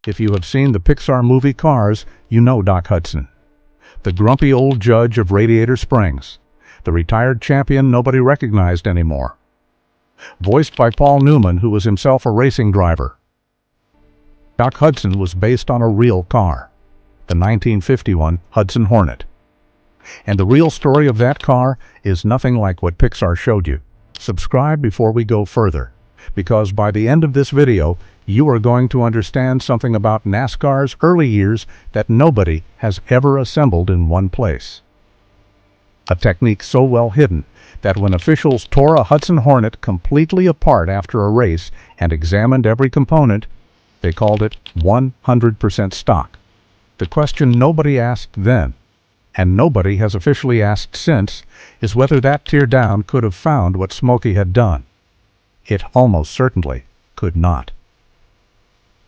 If you have seen the Pixar movie Cars, you know Doc Hudson. The grumpy old judge of Radiator Springs. The retired champion nobody recognized anymore. Voiced by Paul Newman, who was himself a racing driver. Doc Hudson was based on a real car, the 1951 Hudson Hornet. And the real story of that car is nothing like what Pixar showed you. Subscribe before we go further, because by the end of this video, you are going to understand something about NASCAR's early years that nobody has ever assembled in one place. A technique so well hidden that when officials tore a Hudson Hornet completely apart after a race and examined every component, they called it 100% stock. The question nobody asked then, and nobody has officially asked since, is whether that teardown could have found what Smokey had done. It almost certainly could not.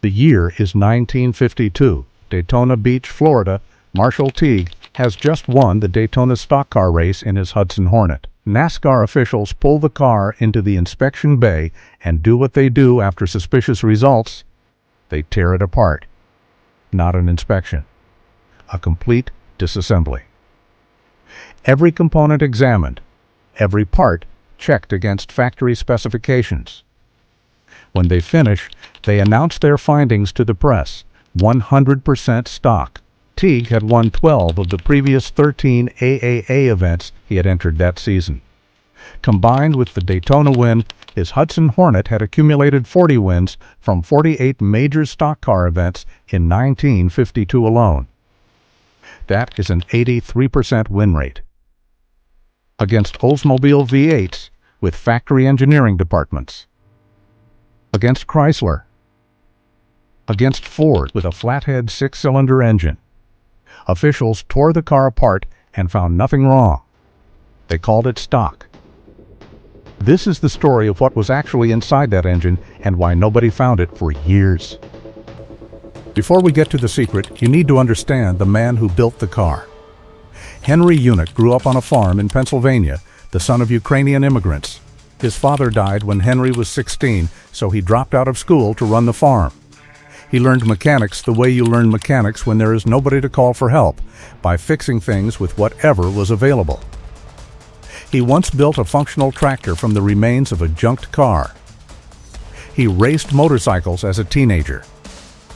The year is 1952. Daytona Beach, Florida. Marshall Teague has just won the Daytona stock car race in his Hudson Hornet. NASCAR officials pull the car into the inspection bay and do what they do after suspicious results. They tear it apart. Not an inspection. A complete disassembly. Every component examined. Every part checked against factory specifications. When they finish, they announce their findings to the press. 100% stock. Teague had won 12 of the previous 13 AAA events he had entered that season. Combined with the Daytona win, his Hudson Hornet had accumulated 40 wins from 48 major stock car events in 1952 alone. That is an 83% win rate. Against Oldsmobile V8s with factory engineering departments. Against Chrysler. Against Ford with a flathead six-cylinder engine. Officials tore the car apart and found nothing wrong. They called it stock. This is the story of what was actually inside that engine and why nobody found it for years. Before we get to the secret, you need to understand the man who built the car. Henry Yunick grew up on a farm in Pennsylvania, the son of Ukrainian immigrants. His father died when Henry was 16, so he dropped out of school to run the farm. He learned mechanics the way you learn mechanics when there is nobody to call for help, by fixing things with whatever was available. He once built a functional tractor from the remains of a junked car. He raced motorcycles as a teenager.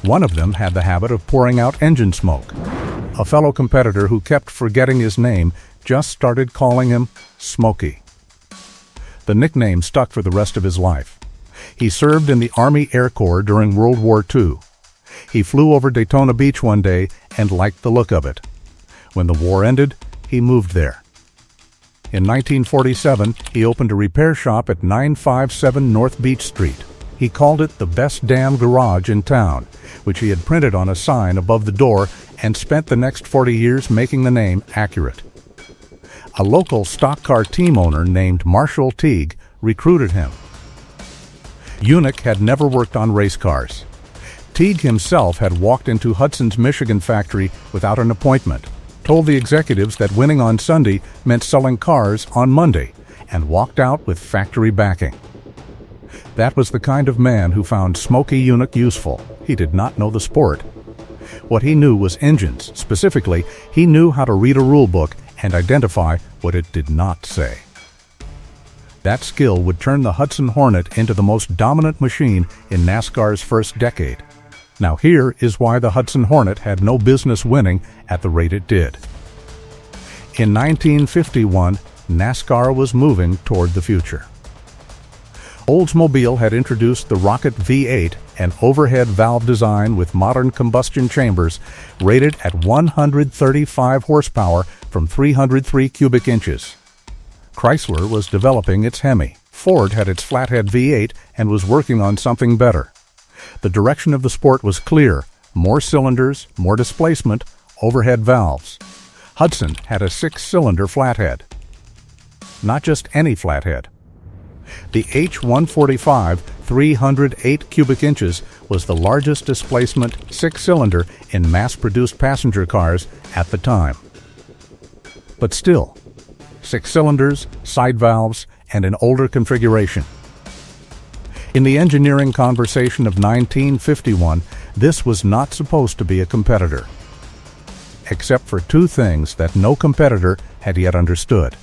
One of them had the habit of pouring out engine smoke. A fellow competitor who kept forgetting his name just started calling him Smokey. The nickname stuck for the rest of his life. He served in the Army Air Corps during World War II. He flew over Daytona Beach one day and liked the look of it. When the war ended, he moved there. In 1947, he opened a repair shop at 957 North Beach Street. He called it the best damn garage in town, which he had printed on a sign above the door and spent the next 40 years making the name accurate. A local stock car team owner named Marshall Teague recruited him. Yunick had never worked on race cars. Teague himself had walked into Hudson's Michigan factory without an appointment, told the executives that winning on Sunday meant selling cars on Monday, and walked out with factory backing. That was the kind of man who found Smokey Yunick useful. He did not know the sport. What he knew was engines. Specifically, he knew how to read a rule book and identify what it did not say. That skill would turn the Hudson Hornet into the most dominant machine in NASCAR's first decade. Now here is why the Hudson Hornet had no business winning at the rate it did. In 1951, NASCAR was moving toward the future. Oldsmobile had introduced the Rocket V8, an overhead valve design with modern combustion chambers rated at 135 horsepower from 303 cubic inches. Chrysler was developing its Hemi. Ford had its flathead V8 and was working on something better. The direction of the sport was clear: more cylinders, more displacement, overhead valves. Hudson had a 6-cylinder flathead. Not just any flathead. The H145 308 cubic inches was the largest displacement 6-cylinder in mass-produced passenger cars at the time. But still, 6 cylinders, side valves, and an older configuration. In the engineering conversation of 1951, This was not supposed to be a competitor, except for two things that no competitor had yet understood.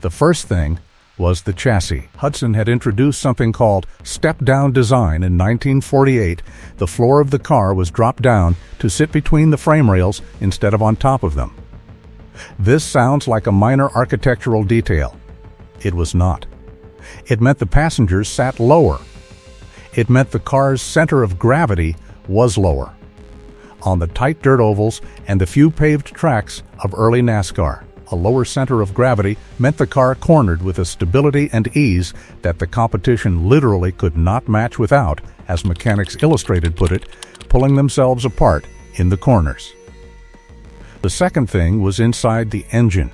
The first thing was the chassis. Hudson had introduced something called step-down design in 1948. The floor of the car was dropped down to sit between the frame rails instead of on top of them. This sounds like a minor architectural detail. It was not. It meant the passengers sat lower. It meant the car's center of gravity was lower, on the tight dirt ovals and the few paved tracks of early NASCAR. A lower center of gravity meant the car cornered with a stability and ease that the competition literally could not match without, as Mechanics Illustrated put it, pulling themselves apart in the corners. The second thing was inside the engine.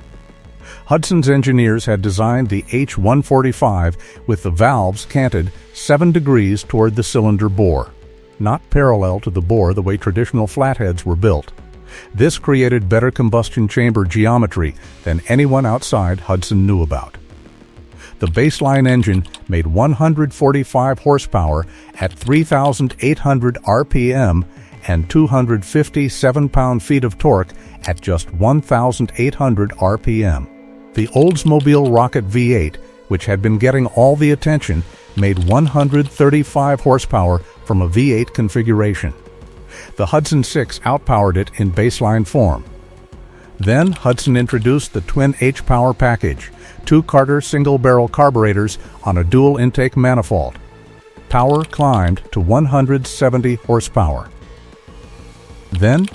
Hudson's engineers had designed the H-145 with the valves canted 7 degrees toward the cylinder bore, not parallel to the bore the way traditional flatheads were built. This created better combustion chamber geometry than anyone outside Hudson knew about. The baseline engine made 145 horsepower at 3,800 RPM and 257 pound-feet of torque at just 1,800 RPM. The Oldsmobile Rocket V8, which had been getting all the attention, made 135 horsepower from a V8 configuration. The Hudson 6 outpowered it in baseline form. Then Hudson introduced the twin H-Power package, 2 Carter single-barrel carburetors on a dual intake manifold. Power climbed to 170 horsepower. Then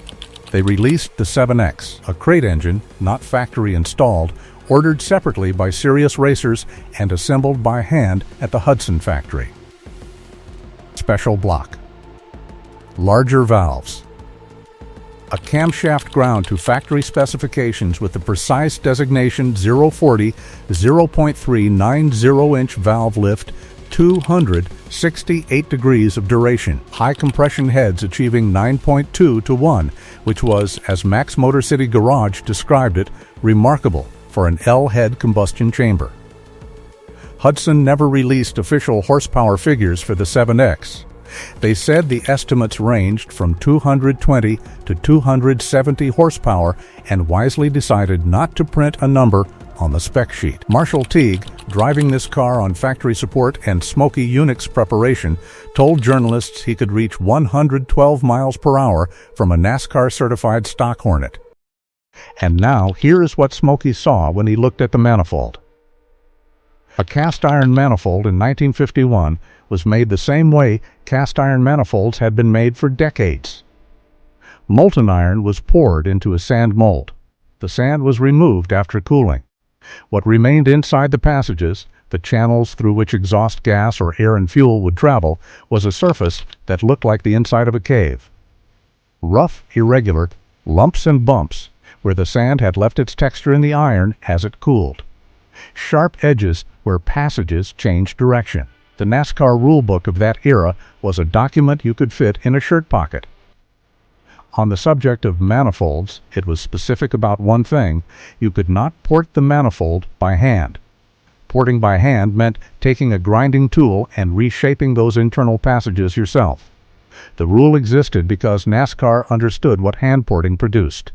they released the 7X, a crate engine, not factory installed, ordered separately by Sirius Racers and assembled by hand at the Hudson factory. Special block. Larger valves. A camshaft ground to factory specifications with the precise designation 040 0.390-inch valve lift, 268 degrees of duration, high compression heads achieving 9.2 to 1, which was, as Max Motor City Garage described it, remarkable for an L-head combustion chamber. Hudson never released official horsepower figures for the 7X. They said the estimates ranged from 220 to 270 horsepower and wisely decided not to print a number on the spec sheet. Marshall Teague, driving this car on factory support and Smokey Yunick's preparation, told journalists he could reach 112 miles per hour from a NASCAR-certified stock Hornet. And now, here is what Smokey saw when he looked at the manifold. A cast-iron manifold in 1951 was made the same way cast-iron manifolds had been made for decades. Molten iron was poured into a sand mold. The sand was removed after cooling. What remained inside the passages, the channels through which exhaust gas or air and fuel would travel, was a surface that looked like the inside of a cave. Rough, irregular, lumps and bumps, where the sand had left its texture in the iron as it cooled. Sharp edges where passages changed direction. The NASCAR rulebook of that era was a document you could fit in a shirt pocket. On the subject of manifolds, it was specific about one thing: you could not port the manifold by hand. Porting by hand meant taking a grinding tool and reshaping those internal passages yourself. The rule existed because NASCAR understood what hand porting produced.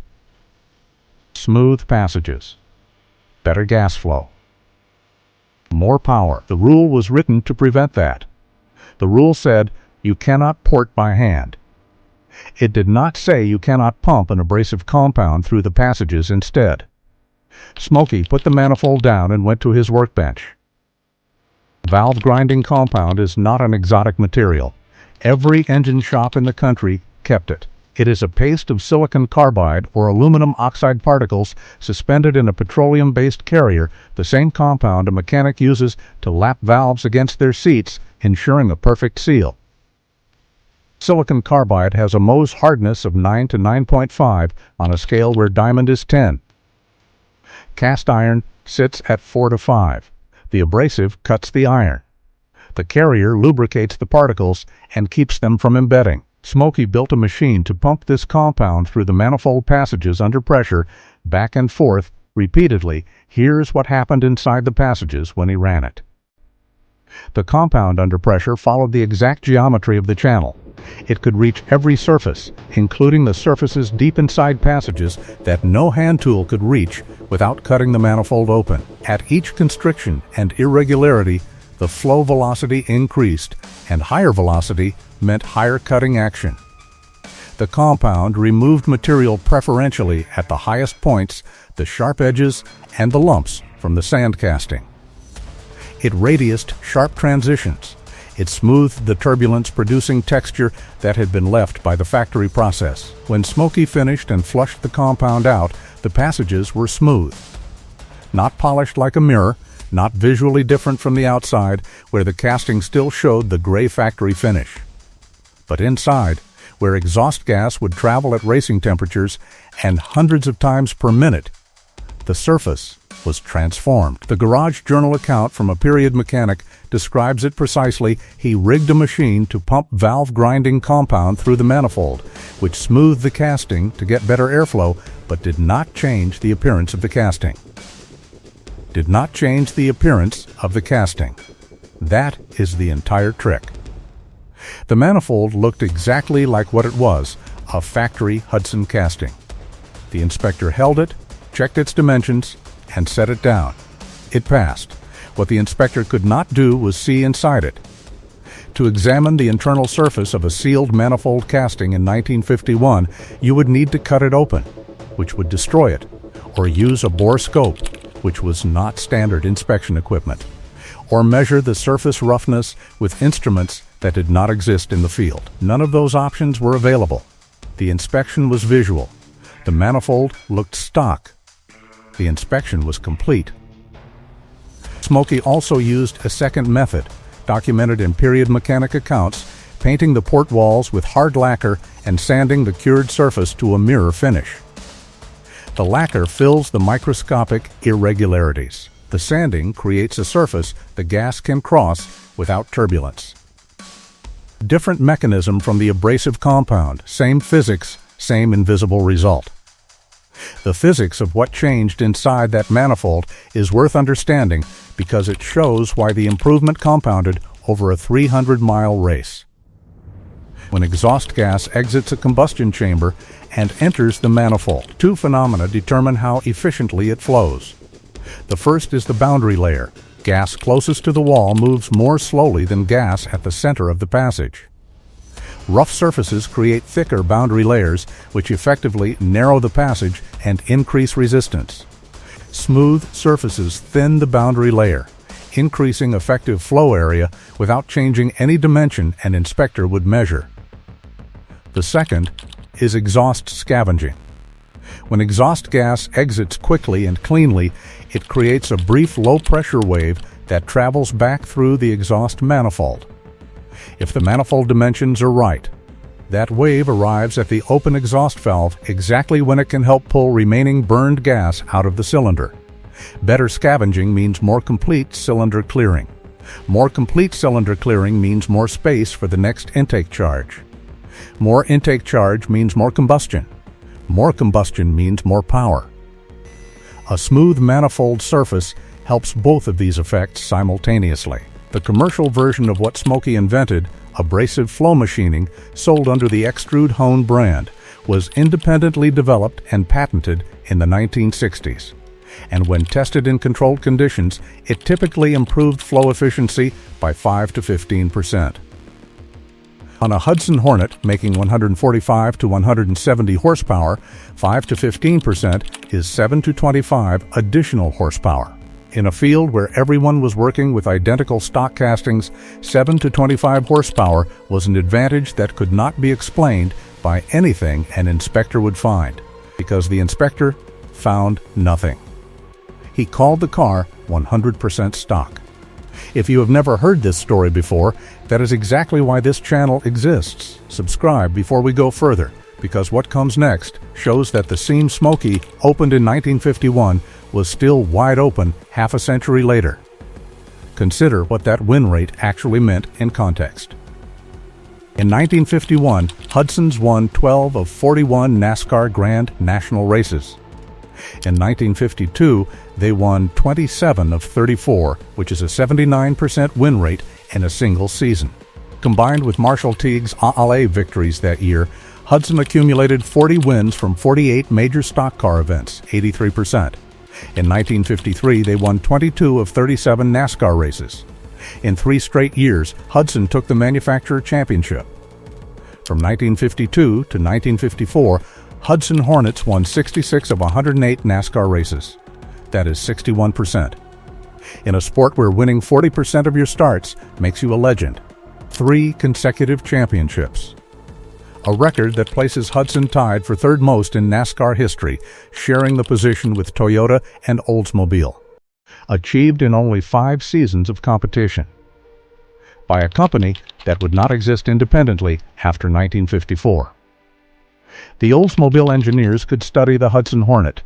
Smooth passages. Better gas flow. More power. The rule was written to prevent that. The rule said you cannot port by hand. It did not say you cannot pump an abrasive compound through the passages instead. Smokey put the manifold down and went to his workbench. Valve grinding compound is not an exotic material. Every engine shop in the country kept it. It is a paste of silicon carbide or aluminum oxide particles suspended in a petroleum-based carrier, the same compound a mechanic uses to lap valves against their seats, ensuring a perfect seal. Silicon carbide has a Mohs hardness of 9 to 9.5 on a scale where diamond is 10. Cast iron sits at 4 to 5. The abrasive cuts the iron. The carrier lubricates the particles and keeps them from embedding. Smokey built a machine to pump this compound through the manifold passages under pressure, back and forth, repeatedly. Here's what happened inside the passages when he ran it. The compound under pressure followed the exact geometry of the channel. It could reach every surface, including the surfaces deep inside passages that no hand tool could reach without cutting the manifold open. At each constriction and irregularity, the flow velocity increased, and higher velocity meant higher cutting action. The compound removed material preferentially at the highest points, the sharp edges, and the lumps from the sand casting. It radiused sharp transitions. It smoothed the turbulence-producing texture that had been left by the factory process. When Smokey finished and flushed the compound out, the passages were smooth. Not polished like a mirror, not visually different from the outside, where the casting still showed the gray factory finish. But inside, where exhaust gas would travel at racing temperatures and hundreds of times per minute, the surface was transformed. The Garage Journal account from a period mechanic describes it precisely. He rigged a machine to pump valve grinding compound through the manifold, which smoothed the casting to get better airflow, but did not change the appearance of the casting. That is the entire trick. The manifold looked exactly like what it was, a factory Hudson casting. The inspector held it, checked its dimensions, and set it down. It passed. What the inspector could not do was see inside it. To examine the internal surface of a sealed manifold casting in 1951, you would need to cut it open, which would destroy it, or use a bore scope, which was not standard inspection equipment, or measure the surface roughness with instruments that did not exist in the field. None of those options were available. The inspection was visual. The manifold looked stock. The inspection was complete. Smokey also used a second method, documented in period mechanic accounts, painting the port walls with hard lacquer and sanding the cured surface to a mirror finish. The lacquer fills the microscopic irregularities. The sanding creates a surface the gas can cross without turbulence. Different mechanism from the abrasive compound, same physics, same invisible result. The physics of what changed inside that manifold is worth understanding because it shows why the improvement compounded over a 300-mile race. When exhaust gas exits a combustion chamber and enters the manifold, two phenomena determine how efficiently it flows. The first is the boundary layer. Gas closest to the wall moves more slowly than gas at the center of the passage. Rough surfaces create thicker boundary layers, which effectively narrow the passage and increase resistance. Smooth surfaces thin the boundary layer, increasing effective flow area without changing any dimension an inspector would measure. The second is exhaust scavenging. When exhaust gas exits quickly and cleanly, it creates a brief low-pressure wave that travels back through the exhaust manifold. If the manifold dimensions are right, that wave arrives at the open exhaust valve exactly when it can help pull remaining burned gas out of the cylinder. Better scavenging means more complete cylinder clearing. More complete cylinder clearing means more space for the next intake charge. More intake charge means more combustion. More combustion means more power. A smooth manifold surface helps both of these effects simultaneously. The commercial version of what Smokey invented, abrasive flow machining, sold under the Extrude Hone brand, was independently developed and patented in the 1960s. And when tested in controlled conditions, it typically improved flow efficiency by 5 to 15%. On a Hudson Hornet making 145 to 170 horsepower, 5 to 15% is 7 to 25 additional horsepower. In a field where everyone was working with identical stock castings, 7 to 25 horsepower was an advantage that could not be explained by anything an inspector would find, because the inspector found nothing. He called the car 100% stock. If you have never heard this story before, that is exactly why this channel exists. Subscribe before we go further, because what comes next shows that the seam Smokey opened in 1951 was still wide open half a century later. Consider what that win rate actually meant in context. In 1951, Hudson's won 12 of 41 NASCAR Grand National races. In 1952, they won 27 of 34, which is a 79% win rate in a single season. Combined with Marshall Teague's ALA victories that year, Hudson accumulated 40 wins from 48 major stock car events, 83%. In 1953, they won 22 of 37 NASCAR races. In 3 straight years, Hudson took the manufacturer championship. From 1952 to 1954, Hudson Hornets won 66 of 108 NASCAR races. That is 61%. In a sport where winning 40% of your starts makes you a legend. 3 consecutive championships. A record that places Hudson tied for third most in NASCAR history, sharing the position with Toyota and Oldsmobile. Achieved in only 5 seasons of competition. By a company that would not exist independently after 1954. The Oldsmobile engineers could study the Hudson Hornet.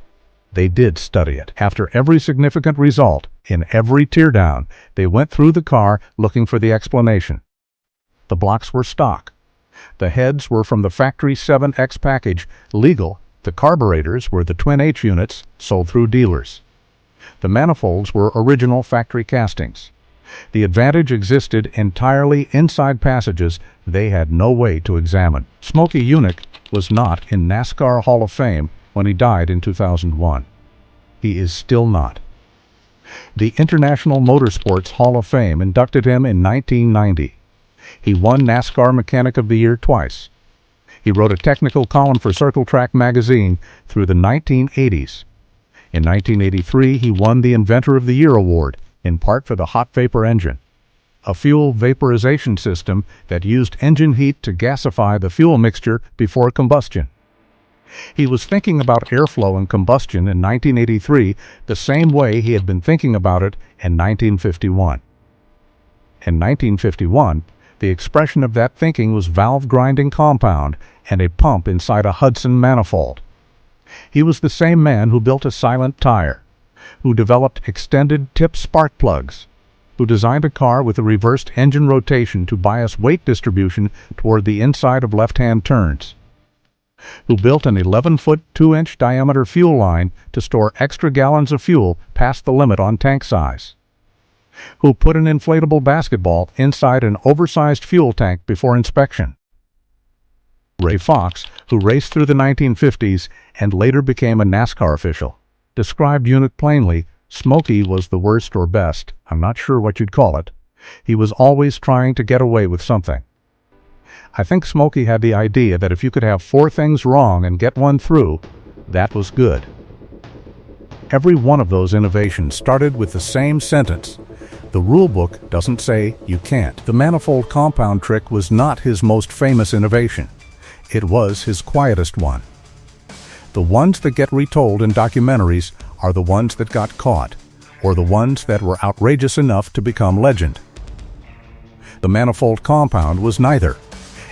They did study it. After every significant result, in every teardown, they went through the car looking for the explanation. The blocks were stock. The heads were from the factory 7X package, legal. The carburetors were the twin H units, sold through dealers. The manifolds were original factory castings. The advantage existed entirely inside passages they had no way to examine. Smokey Yunick was not in NASCAR Hall of Fame when he died in 2001. He is still not. The International Motorsports Hall of Fame inducted him in 1990. He won NASCAR Mechanic of the Year twice. He wrote a technical column for Circle Track magazine through the 1980s. In 1983, he won the Inventor of the Year award, in part for the hot vapor engine, a fuel vaporization system that used engine heat to gasify the fuel mixture before combustion. He was thinking about airflow and combustion in 1983 the same way he had been thinking about it in 1951. In 1951, the expression of that thinking was valve grinding compound and a pump inside a Hudson manifold. He was the same man who built a silent tire, who developed extended tip spark plugs, who designed a car with a reversed engine rotation to bias weight distribution toward the inside of left-hand turns, who built an 11-foot 2-inch diameter fuel line to store extra gallons of fuel past the limit on tank size, who put an inflatable basketball inside an oversized fuel tank before inspection. Ray Fox, who raced through the 1950s and later became a NASCAR official, described Yunick plainly. Smokey was the worst or best, I'm not sure what you'd call it. He was always trying to get away with something. I think Smokey had the idea that if you could have 4 things wrong and get one through, that was good. Every one of those innovations started with the same sentence. The rule book doesn't say you can't. The manifold compound trick was not his most famous innovation. It was his quietest one. The ones that get retold in documentaries are the ones that got caught, or the ones that were outrageous enough to become legend. The manifold compound was neither.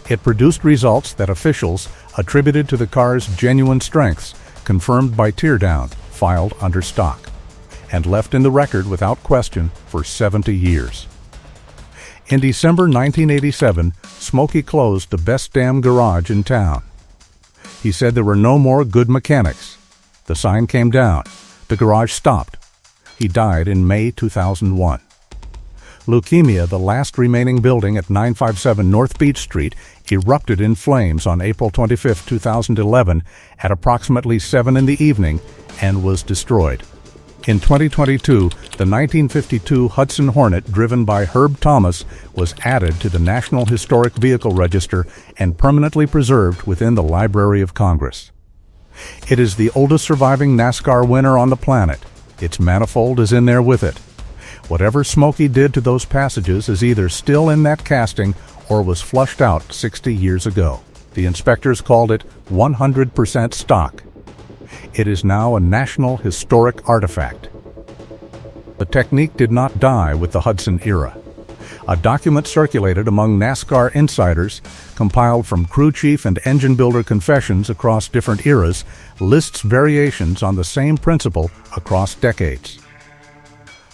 It produced results that officials attributed to the car's genuine strengths, confirmed by teardown, filed under stock, and left in the record without question for 70 years. In December 1987, Smokey closed the best damn garage in town. He said there were no more good mechanics. The sign came down. The garage stopped. He died in May 2001. Leukemia, the last remaining building at 957 North Beach Street, erupted in flames on April 25, 2011 at approximately 7 in the evening and was destroyed. In 2022, the 1952 Hudson Hornet, driven by Herb Thomas, was added to the National Historic Vehicle Register and permanently preserved within the Library of Congress. It is the oldest surviving NASCAR winner on the planet. Its manifold is in there with it. Whatever Smokey did to those passages is either still in that casting or was flushed out 60 years ago. The inspectors called it 100% stock. It is now a national historic artifact. The technique did not die with the Hudson era. A document circulated among NASCAR insiders, compiled from crew chief and engine builder confessions across different eras, lists variations on the same principle across decades.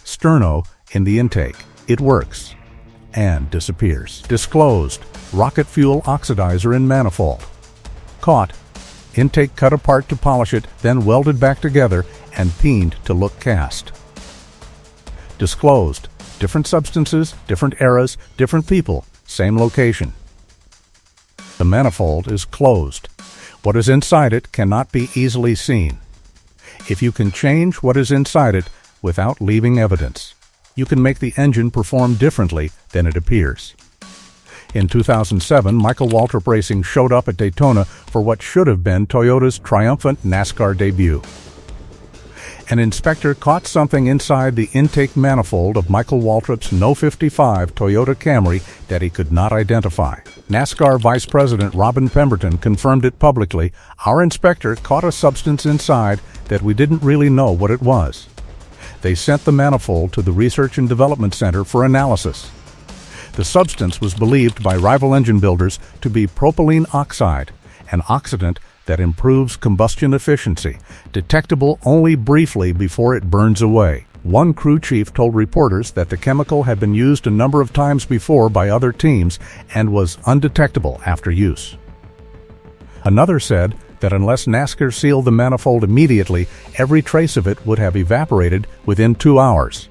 Sterno in the intake. It works. And disappears. Disclosed. Rocket fuel oxidizer in manifold. Caught. Intake cut apart to polish it, then welded back together and peened to look cast. Disclosed. Different substances, different eras, different people, same location. The manifold is closed. What is inside it cannot be easily seen. If you can change what is inside it without leaving evidence, you can make the engine perform differently than it appears. In 2007, Michael Waltrip Racing showed up at Daytona for what should have been Toyota's triumphant NASCAR debut. An inspector caught something inside the intake manifold of Michael Waltrip's No. 55 Toyota Camry that he could not identify. NASCAR Vice President Robin Pemberton confirmed it publicly. Our inspector caught a substance inside that we didn't really know what it was. They sent the manifold to the Research and Development Center for analysis. The substance was believed by rival engine builders to be propylene oxide, an oxidant that improves combustion efficiency, detectable only briefly before it burns away. One crew chief told reporters that the chemical had been used a number of times before by other teams and was undetectable after use. Another said that unless NASCAR sealed the manifold immediately, every trace of it would have evaporated within 2 hours.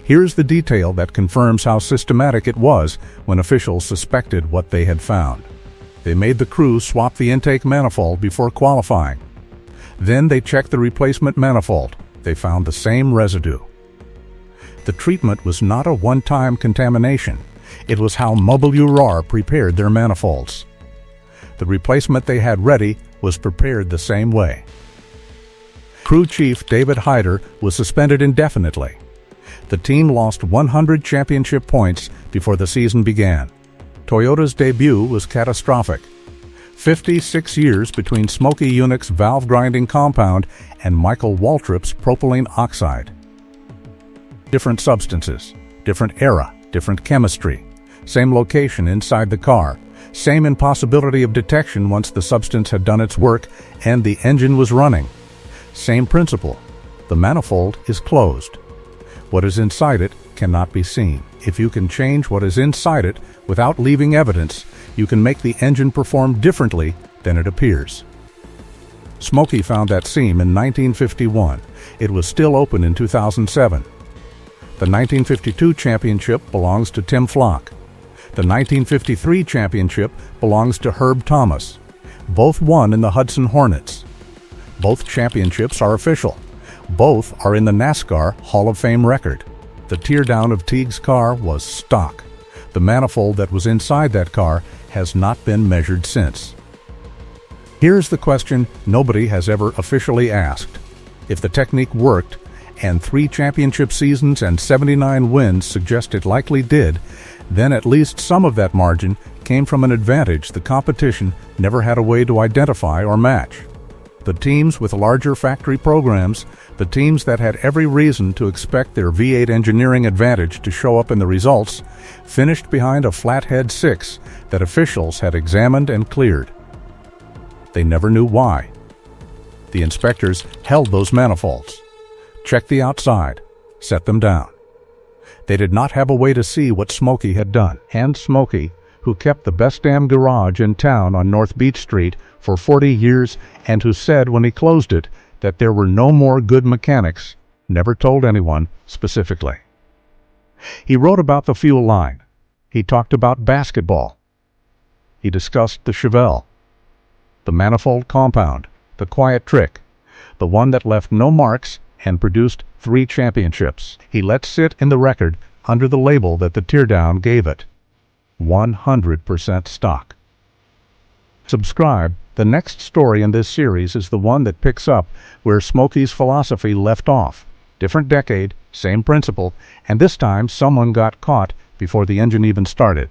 Here's the detail that confirms how systematic it was when officials suspected what they had found. They made the crew swap the intake manifold before qualifying. Then they checked the replacement manifold. They found the same residue. The treatment was not a one-time contamination. It was how Mobil prepared their manifolds. The replacement they had ready was prepared the same way. Crew Chief David Hyder was suspended indefinitely. The team lost 100 championship points before the season began. Toyota's debut was catastrophic. 56 years between Smokey Yunick's valve grinding compound and Michael Waltrip's propylene oxide. Different substances, different era, different chemistry, same location inside the car, same impossibility of detection once the substance had done its work and the engine was running. Same principle. The manifold is closed. What is inside it cannot be seen. If you can change what is inside it without leaving evidence, you can make the engine perform differently than it appears. Smokey found that seam in 1951. It was still open in 2007. The 1952 championship belongs to Tim Flock. The 1953 championship belongs to Herb Thomas. Both won in the Hudson Hornets. Both championships are official. Both are in the NASCAR Hall of Fame record. The teardown of Teague's car was stock. The manifold that was inside that car has not been measured since. Here's the question nobody has ever officially asked. If the technique worked, and 3 championship seasons and 79 wins suggest it likely did, then at least some of that margin came from an advantage the competition never had a way to identify or match. The teams with larger factory programs, the teams that had every reason to expect their V8 engineering advantage to show up in the results, finished behind a flathead 6 that officials had examined and cleared. They never knew why. The inspectors held those manifolds, checked the outside, set them down. They did not have a way to see what Smokey had done. And Smokey, who kept the best damn garage in town on North Beach Street for 40 years and who said when he closed it that there were no more good mechanics, never told anyone specifically. He wrote about the fuel line. He talked about basketball. He discussed the Chevelle, the manifold compound, the quiet trick, the one that left no marks and produced 3 championships. He let sit in the record under the label that the teardown gave it. 100% stock. Subscribe. The next story in this series is the one that picks up where Smokey's philosophy left off. Different decade, same principle, and this time someone got caught before the engine even started.